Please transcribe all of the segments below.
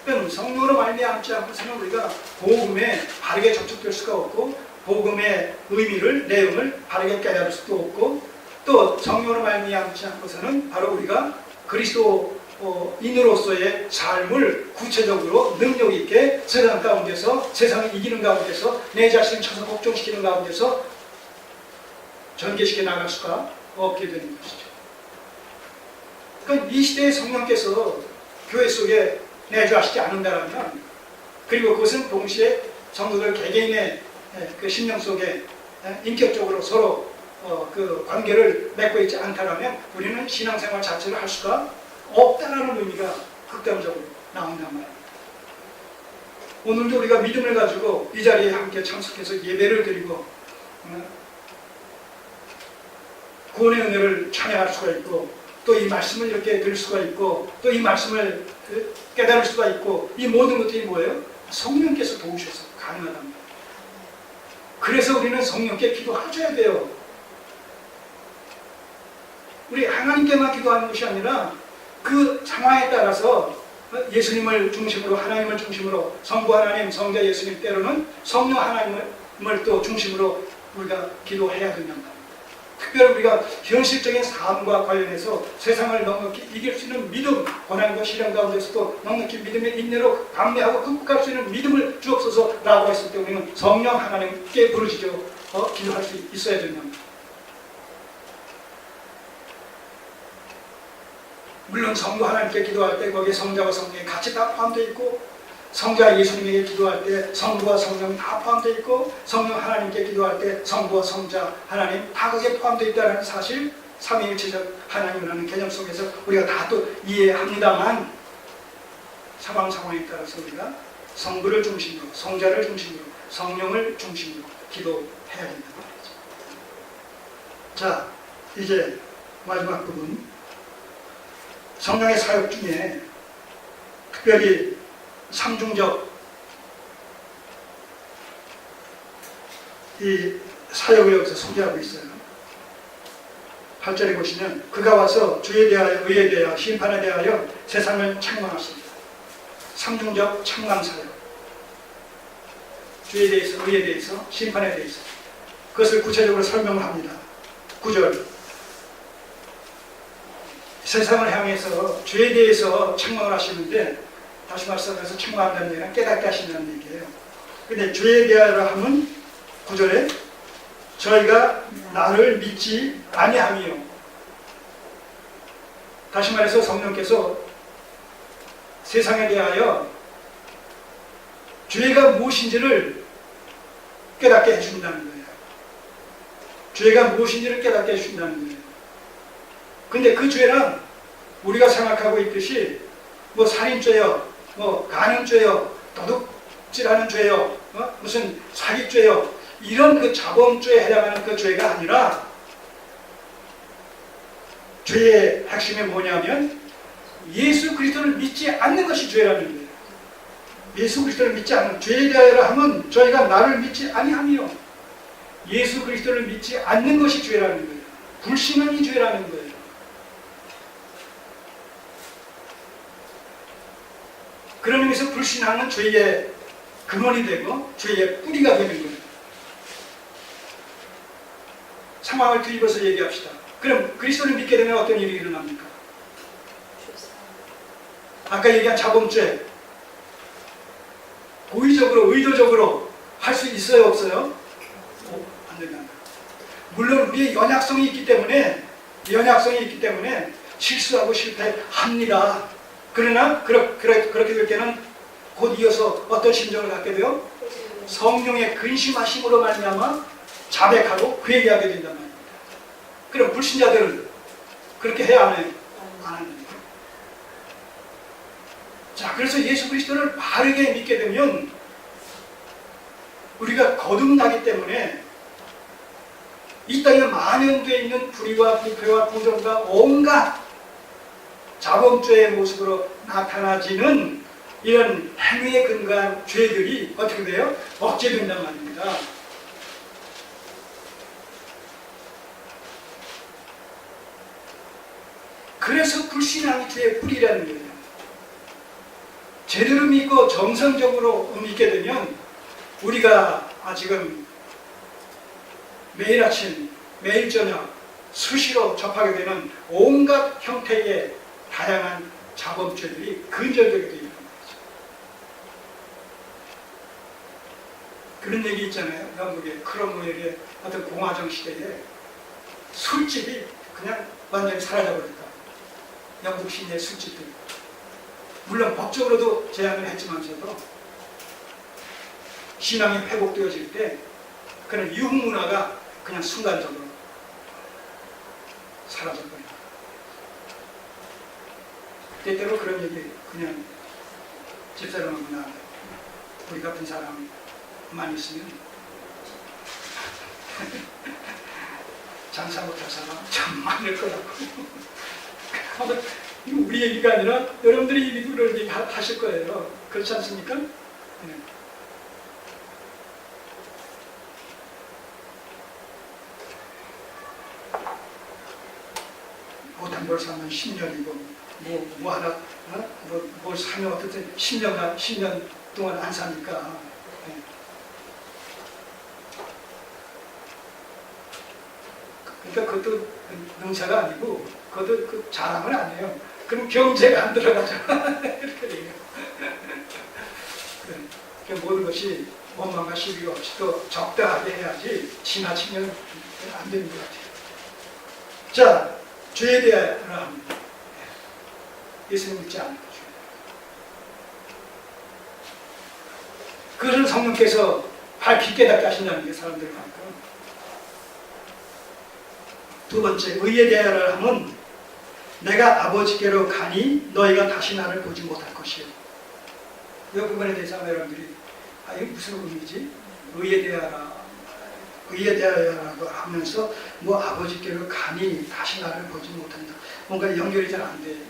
그러니까 성령으로 말미암지 않고서는 우리가 복음에 바르게 접촉될 수가 없고 복음의 의미를 내용을 바르게 깨달을 수도 없고 또 성령으로 말미암지 않고서는 바로 우리가 그리스도인으로서의 삶을 구체적으로 능력 있게 세상 가운데서 세상을 이기는 가운데서 내 자신을 쳐서 복종시키는 가운데서 전개시켜 나갈 수가 없게 되는 것이죠. 그러니까 이 시대의 성령께서 교회 속에 내주하시지 않는다면 그리고 그것은 동시에 성도들 개개인의 그 심령 속에 인격적으로 서로 그 관계를 맺고 있지 않다면 우리는 신앙생활 자체를 할 수가 없다라는 의미가 극단적으로 나온단 말입니다. 오늘도 우리가 믿음을 가지고 이 자리에 함께 참석해서 예배를 드리고 구원의 은혜를 찬양할 수가 있고 또 이 말씀을 이렇게 들을 수가 있고 또 이 말씀을 깨달을 수가 있고 이 모든 것들이 뭐예요? 성령께서 도우셔서 가능하답니다. 그래서 우리는 성령께 기도하셔야 돼요. 우리 하나님께만 기도하는 것이 아니라 그 상황에 따라서 예수님을 중심으로 하나님을 중심으로 성부 하나님, 성자 예수님 때로는 성령 하나님을 또 중심으로 우리가 기도해야 된답니다. 특별히 우리가 현실적인 삶과 관련해서 세상을 넉넉히 이길 수 있는 믿음, 고난과 시련 가운데서도 넉넉히 믿음의 인내로 감내하고 극복할 수 있는 믿음을 주옵소서라고 했을 때 우리는 성령 하나님께 부르짖어 기도할 수 있어야 된답니다. 물론 성부 하나님께 기도할 때 거기에 성자와 성령이 같이 다 포함되어 있고 성자 예수님에게 기도할 때 성부와 성령이 다 포함되어 있고 성령 하나님께 기도할 때 성부와 성자 하나님 다 거기에 포함되어 있다는 사실 삼위일체적 하나님이라는 개념 속에서 우리가 다 또 이해합니다만 상황에 따라서 우리가 성부를 중심으로 성자를 중심으로 성령을 중심으로 기도해야 된다는 말이죠. 자, 이제 마지막 부분 성령의 사역 중에 특별히 삼중적 이 사역을 여기서 소개하고 있어요. 8절에 보시면 그가 와서 주에 대하여 의에 대하여 심판에 대하여 세상을 책망하십니다. 삼중적 책망 사역, 주에 대해서 의에 대해서 심판에 대해서 그것을 구체적으로 설명을 합니다. 9절 세상을 향해서 주에 대해서 책망을 하시는데 다시 말씀해서 책망한다는 얘기는 깨닫게 하신다는 얘기예요. 근데 주에 대하여 하면 9절에 저희가 나를 믿지 아니함이요. 다시 말해서 성령께서 세상에 대하여 죄가 무엇인지를 깨닫게 해준다는 거예요. 죄가 무엇인지를 깨닫게 해준다는 거예요. 근데 그 죄는 우리가 생각하고 있듯이 뭐 살인죄요, 뭐 간음죄요, 도둑질하는 죄요, 무슨 사기죄요, 이런 그 자범죄에 해당하는 그 죄가 아니라 죄의 핵심이 뭐냐면 예수 그리스도를 믿지 않는 것이 죄라는 거예요. 예수 그리스도를 믿지 않는 죄에 대하여 하면 저희가 나를 믿지 아니하며 예수 그리스도를 믿지 않는 것이 죄라는 거예요. 불신은 죄라는 거예요. 그런 의미에서 불신앙은 죄의 근원이 되고 죄의 뿌리가 되는 거예요. 상황을 뒤집어서 얘기합시다. 그럼 그리스도를 믿게 되면 어떤 일이 일어납니까? 아까 얘기한 자범죄 고의적으로 의도적으로 할 수 있어요 없어요? 안 된다. 물론 우리의 연약성이 있기 때문에 실수하고 실패합니다. 그러나 그렇게 될 때는 곧 이어서 어떤 심정을 갖게 돼요? 성령의 근심하심으로 말미암아 자백하고 회개하게 된단 말입니다. 그럼 불신자들은 그렇게 해야 안 해요? 안 합니다. 자, 그래서 예수 그리스도를 바르게 믿게 되면 우리가 거듭나기 때문에 이 땅에 만연되어 있는 불의와 부패와 부정과 온갖 자범죄의 모습으로 나타나지는 이런 행위에 근거한 죄들이 어떻게 돼요? 억제된단 말입니다. 그래서 불신앙이 죄의 뿌리라는 거예요. 제대로 믿고 정성적으로 믿게 되면 우리가 지금 매일 아침, 매일 저녁 수시로 접하게 되는 온갖 형태의 다양한 자범죄들이 근절되게 되어 있는 거죠. 그런 얘기 있잖아요. 영국의 크롬웰의 어떤 공화정 시대에 술집이 그냥 완전히 사라져버렸다. 영국 시내 술집들. 물론 법적으로도 제한을 했지만서도 신앙이 회복되어질 때 그런 유흥문화가 그냥 순간적으로 사라져버린다. 때때로 그런 얘기 그냥 집사람하거나 우리 같은 사람만 있으면 장사 못할 사람 참 많을 거라고. 이거 우리 얘기가 아니라 여러분들이 이런 얘기 하실 거예요. 그렇지 않습니까? 네. 못한 걸 사면 10년이고 뭐 하나 뭘 사면 어쨌든 10년 동안 안 사니까. 네. 그러니까 그것도 능사가 아니고 그것도 그 자랑은 아니에요. 그럼 경제가 안 들어가죠. 이렇게 돼요. 그러니까 모든 것이 원망과 시비가 없이 또 적당하게 해야지 지나치면 안 되는 것 같아요. 자, 죄에 대한 예수님 믿지 않는 거죠. 그것을 성령께서 밝히 깨닫게 하신다는 게 사람들이 많고. 두 번째, 의에 대하여 하면 내가 아버지께로 가니 너희가 다시 나를 보지 못할 것이요. 이 부분에 대해서 여러분들이 이게 무슨 의미지? 의에 대하여라고 하면서 뭐 아버지께로 가니 다시 나를 보지 못한다. 뭔가 연결이 잘 안 되는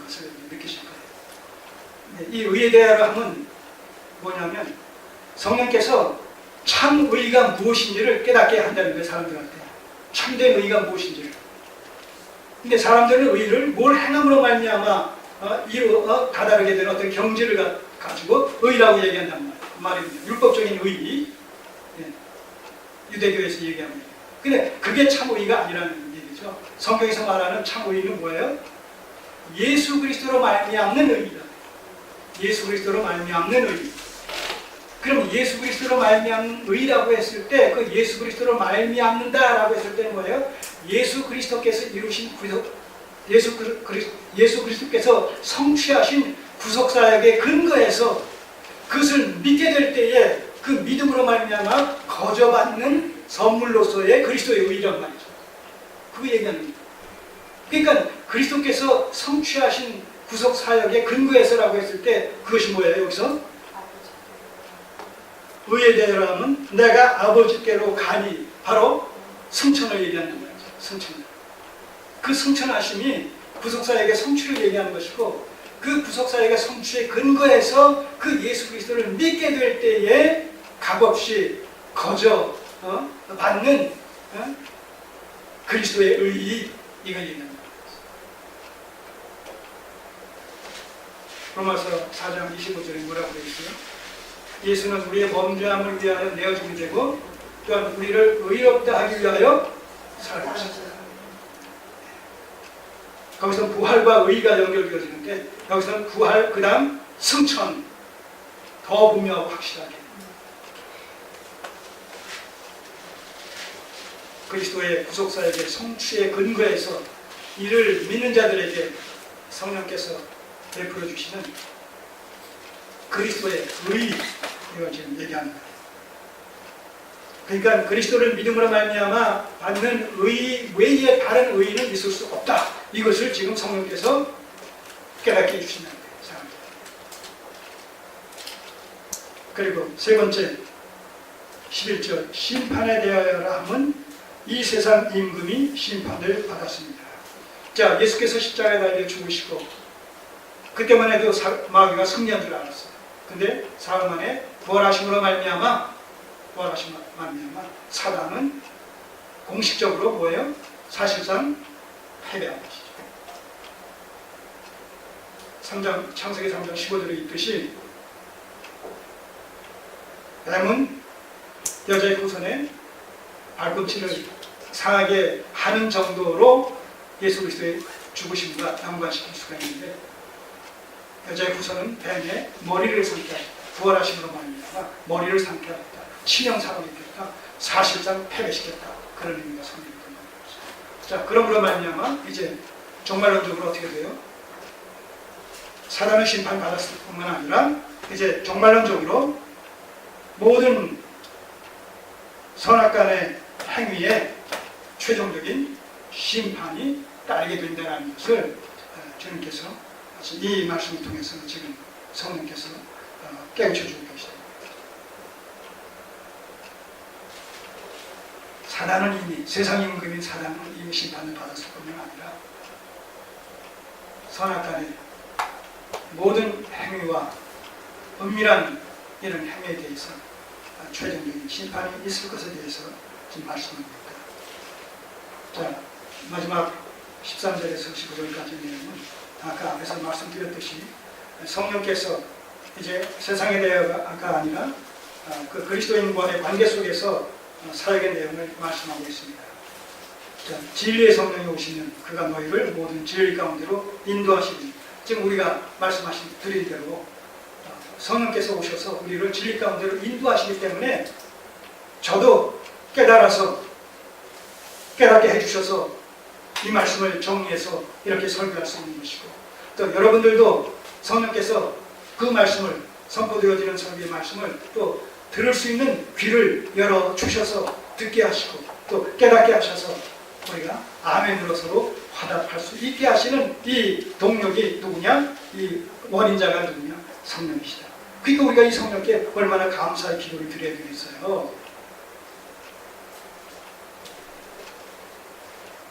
것을 느끼실 거예요. 이 의에 대하여 하면 뭐냐면 성령께서 참 의가 무엇인지를 깨닫게 한다는 거예요. 사람들한테. 참된 의가 무엇인지를. 근데 사람들은 의를 뭘 행함으로 말미암아 다다르게 되는 어떤 경지를 가지고 의라고 얘기한단 말입니다. 율법적인 의, 유대교에서 얘기합니다. 근데 그게 참 의가 아니라는 얘기죠. 성경에서 말하는 참 의는 뭐예요? 예수 그리스도로 말미암는 의이다. 예수 그리스도로 말미암는 의. 그럼 예수 그리스도로 말미암는 의라고 했을 때 그 예수 그리스도로 말미암는다라고 했을 때는 뭐예요? 예수 그리스도께서 이루신 예수 그리스도께서 성취하신 구속사역의 근거에서 그것을 믿게 될 때에 그 믿음으로 말미암아 거저받는 선물로서의 그리스도의 의란 말이죠. 그 얘기하는 거예요. 그러니까 그리스도께서 성취하신 구속사역의 근거에서라고 했을 때 그것이 뭐예요? 여기서 의에 대하여는 내가 아버지께로 가니 바로 승천을 얘기하는 거예요. 승천. 그 승천하심이 구속사역의 성취를 얘기하는 것이고 그 구속사역의 성취의 근거에서 그 예수 그리스도를 믿게 될 때에 값없이 거저 받는 그리스도의 의의 이걸 얘기합니다. 로마서 4장 25절에 뭐라고 되어 있어요? 예수는 우리의 범죄함을 위하여 내어짐이 되고 또한 우리를 의롭다 하기 위하여 살아가셨다. 거기서 부활과 의가 연결되어지는데 여기서는 부활 그 다음 승천 더 분명하고 확실하게 그리스도의 구속사역의 성취의 근거에서 이를 믿는 자들에게 성령께서 베풀어 주시는 그리스도의 의 이걸 지금 얘기합니다. 그러니까 그리스도를 믿음으로 말미암아 받는 의 외에 다른 의는 있을 수 없다. 이것을 지금 성령께서 깨닫게 해주신다는 거예요. 그리고 세 번째 11절 심판에 대하여라 함은 이 세상 임금이 심판을 받았습니다. 자, 예수께서 십자가에 달려 죽으시고 그때만 해도 마귀가 승리한 줄 알았어요. 근데 사흘 만에 부활하심으로 말미암아 사단은 공식적으로 뭐예요? 사실상 패배한 것이죠. 창세기 3장 15절에 있듯이 뱀은 여자의 후손에 발꿈치를 상하게 하는 정도로 예수 그리스도의 죽으심과 연관시킬 수가 있는데, 여자의 후손은 뱀의 머리를 삼게 하였다. 부활하심으로 말미암아 머리를 삼게 하였다. 치명상을 입혔다. 사실상 패배시켰다. 그런 의미가 성경에 있는 거죠. 자, 그러므로 말미암아 이제 종말론적으로 어떻게 돼요? 사단의 심판받았을 뿐만 아니라 이제 종말론적으로 모든 선악간의 행위에 최종적인 심판이 따르게 된다는 것을 주님께서 이 말씀을 통해서 지금 성령께서 깨우쳐주고 계십니다. 사단은 이미, 세상 임금인 사단은 이미 심판을 받았을 뿐만 아니라 선악간의 모든 행위와 은밀한 이런 행위에 대해서 최종적인 심판이 있을 것에 대해서 지금 말씀합니다. 자, 마지막 13절에서 15절까지 내용은 아까 앞에서 말씀드렸듯이 성령께서 이제 세상에 대해가 아니라 그 그리스도인과의 관계 속에서 사역의 내용을 말씀하고 있습니다. 자, 진리의 성령이 오시면 그가 너희를 모든 진리 가운데로 인도하시니, 지금 우리가 말씀하신 드린 대로 성령께서 오셔서 우리를 진리 가운데로 인도하시기 때문에 저도 깨달아서 깨닫게 해주셔서 이 말씀을 정리해서 이렇게 설교할 수 있는 것이고, 또 여러분들도 성령께서 그 말씀을, 선포되어지는 설교의 말씀을 또 들을 수 있는 귀를 열어주셔서 듣게 하시고 또 깨닫게 하셔서 우리가 아멘으로 서로 화답할 수 있게 하시는 이 동력이 누구냐? 이 원인자가 누구냐? 성령이시다. 그러니까 우리가 이 성령께 얼마나 감사의 기도를 드려야 되겠어요.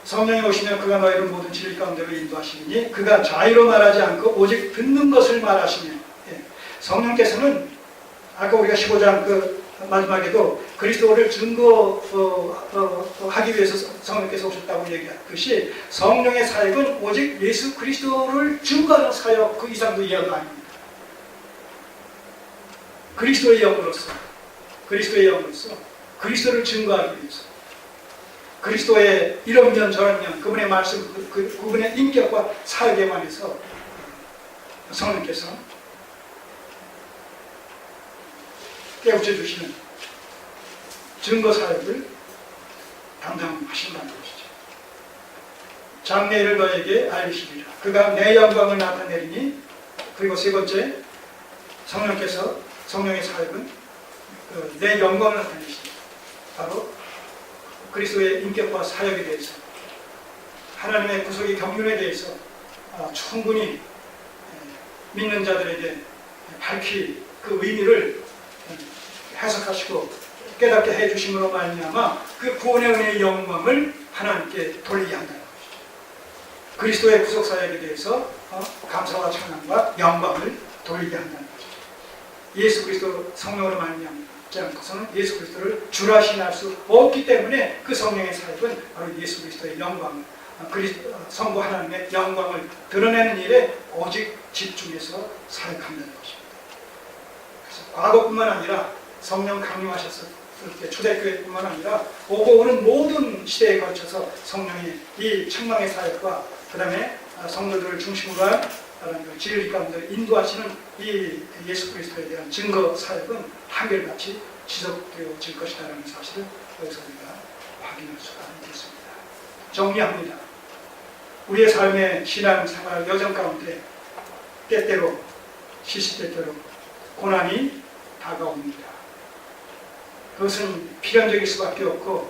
성령이 오시면 그가 너희를 모든 진리 가운데로 인도하시니 그가 자의로 말하지 않고 오직 듣는 것을 말하시며, 성령께서는 아까 우리가 15장 그 마지막에도 그리스도를 증거하기 위해서 성령께서 오셨다고 얘기했듯이 성령의 사역은 오직 예수 그리스도를 증거하는 사역, 그 이상도 이하가 아닙니다. 그리스도의 영으로서 그리스도를 증거하기 위해서, 그리스도의 이런 면 저런 면, 그분의 말씀, 그분의 인격과 사역에 관해서 성령께서 깨우쳐 주시는 증거 사역을 담당하신다는 것이죠. 장래일을 너에게 알리시리라. 그가 내 영광을 나타내리니, 그리고 세 번째, 성령의 사역은 내 영광을 나타내시니, 바로 그리스도의 인격과 사역에 대해서, 하나님의 구속의 경륜에 대해서 충분히 믿는 자들에게 밝히 그 의미를 해석하시고 깨닫게 해주심으로 말미암아 그 구원의 은혜의 영광을 하나님께 돌리게 한다는 것이죠. 그리스도의 구속 사역에 대해서 감사와 찬양과 영광을 돌리게 한다는 것이죠. 예수 그리스도 성령으로 말미암지 않고서는 예수 그리스도를 주라시할 수 없기 때문에 그 성령의 사역은 바로 예수 그리스도의 영광을, 성부 하나님의 영광을 드러내는 일에 오직 집중해서 사역한다는 것입니다. 그래서 과거뿐만 아니라 성령 강림하셨을 때 초대교회뿐만 아니라 오고 오는 모든 시대에 걸쳐서 성령의 이 책망의 사역과 그 다음에 성도들을 중심으로 한 진리 가운데 인도하시는 이 예수 그리스도에 대한 증거 사역은 한결같이 지속되어질 것이라는 사실을 여기서 우리가 확인할 수가 있겠습니다. 정리합니다. 우리의 삶의 신앙생활 여정 가운데 때때로 시시때때로 고난이 다가옵니다. 그것은 필연적일 수밖에 없고